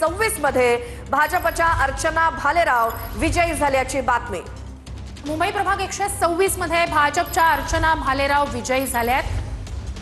126 मध्ये भाजपच्या अर्चना भालेराव विजयी झाल्याची बातमी। मुंबई प्रभाग 126 मध्ये भाजपच्या अर्चना भालेराव विजयी झाल्यात।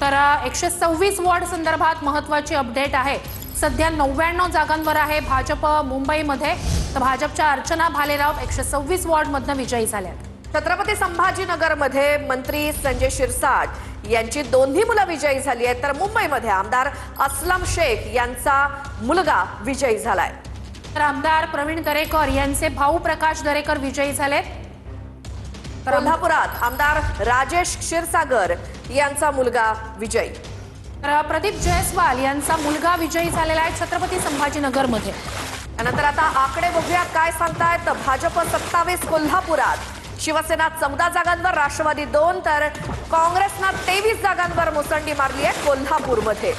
तर 126 वॉर्ड संदर्भात महत्त्वाची अपडेट आहे। सध्या 99 जागांवर आहे भाजप मुंबईमध्ये, तर भाजपच्या अर्चना भालेराव 126 वॉर्ड मधनं विजयी झाल्यात। छत्रपती संभाजीनगरमध्ये मंत्री संजय शिरसाट यांची दोन्ही मुलं विजयी झाली आहेत, तर मुंबईमध्ये आमदार असलम शेख यांचा मुलगा विजयी झालाय। तर आमदार प्रवीण दरेकर यांचे भाऊ प्रकाश दरेकर विजयी झालेत। कोल्हापुरात आमदार राजेश क्षीरसागर यांचा मुलगा विजयी। तर प्रदीप जयस्वाल यांचा मुलगा विजयी झालेला आहे छत्रपती संभाजीनगरमध्ये। त्यानंतर आता आकडे बघूया काय सांगतायत। भाजप 27 कोल्हापुरात, शिवसेना 14 जागांवर, राष्ट्रवादी 2, तर काँग्रेसनं 23 जागांवर मुसंडी मारली आहे कोल्हापूरमध्ये।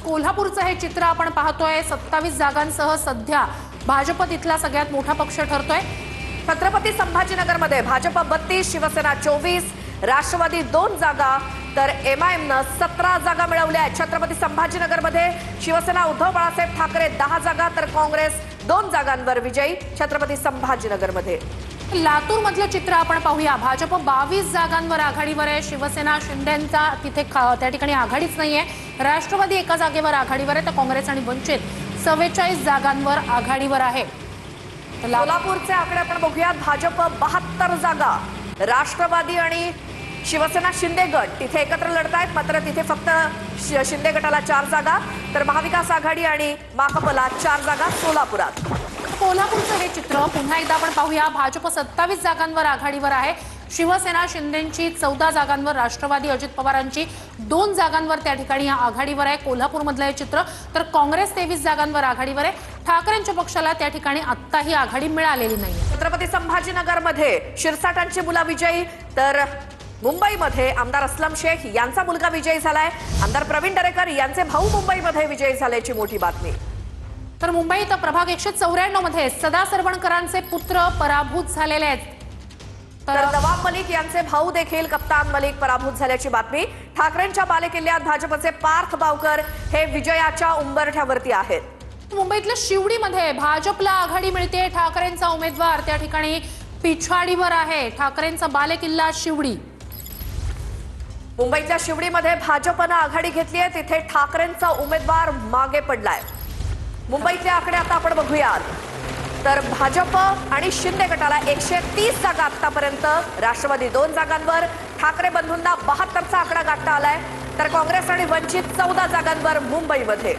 कोल्हापूरचं हे चित्र आपण पाहतोय। 27 जागांसह सध्या भाजप तिथला सगळ्यात मोठा पक्ष ठरतोय। छत्रपती संभाजीनगरमध्ये भाजप 32, शिवसेना 24, राष्ट्रवादी 2 जागा, तर एमआयएमनं 17 जागा मिळवल्या आहेत। छत्रपती संभाजीनगरमध्ये शिवसेना उद्धव बाळासाहेब ठाकरे 10 जागा, तर काँग्रेस 2 जागांवर विजयी छत्रपती संभाजीनगरमध्ये। लातूर मधलं चित्र आपण पाहूया। भाजप 22 जागांवर आघाडीवर आहे। शिवसेना शिंदेंचा तिथे त्या ठिकाणी आघाडीच नाहीये। राष्ट्रवादी एका जागेवर आघाडीवर आहे, तर काँग्रेस आणि वंचित 44 जागांवर आघाडीवर आहे। कोल्हापूरचे आकडे आपण बघूया। भाजप 72 जागा, राष्ट्रवादी आणि शिवसेना शिंदे गट तिथे एकत्र लढतायत, मात्र तिथे फक्त शिंदे गटाला 4 जागा, तर महाविकास आघाडी आणि माकपला 4 जागा सोलापुरात। कोल्हापूरचं हे चित्र पुन्हा एकदा आपण पाहूया। भाजप 27 जागांवर आघाडीवर आहे। शिवसेना शिंदेंची 14 जागांवर, राष्ट्रवादी अजित पवारांची 2 जागांवर त्या ठिकाणी आघाडीवर आहे कोल्हापूरमधलं हे चित्र, तर काँग्रेस 23 जागांवर आघाडीवर आहे। ठाकरेंच्या पक्षाला त्या ठिकाणी आत्ताही आघाडी मिळालेली नाही। छत्रपती संभाजीनगरमध्ये शिरसाटांची मुलं विजयी, तर मुंबईमध्ये आमदार असलम शेख यांचा मुलगा विजयी झालाय। आमदार प्रवीण दरेकर यांचे भाऊ मुंबईमध्ये विजयी झाल्याची मोठी बातमी। तर मुंबईत प्रभाग 194 मध्ये सदा सरवणकरांचे पुत्र पराभूत झालेले आहेत। तर नवाब मलिक यांचे भाऊ देखील कप्तान मलिक पराभूत झाल्याची बातमी। ठाकरेंच्या बालेकिल्ल्यात भाजपचे पार्थ बावकर हे विजयाच्या उंबरठ्यावरती आहेत। मुंबईतल्या शिवडीमध्ये भाजपला आघाडी मिळते। ठाकरेंचा उमेदवार त्या ठिकाणी पिछाडीवर आहे। ठाकरेंचा बालेकिल्ला शिवडी। मुंबईच्या शिवडीमध्ये भाजपनं आघाडी घेतली आहे, तिथे ठाकरेंचा उमेदवार मागे पडलाय। मुंबईतले आकडे आता आपण बघूयात। तर भाजप आणि शिंदे गटाला 130 जागा आतापर्यंत, राष्ट्रवादी 2 जागांवर, ठाकरे बंधूंना 72चा आकडा गाठता आलाय, तर काँग्रेस आणि वंचित 14 जागांवर मुंबईमध्ये।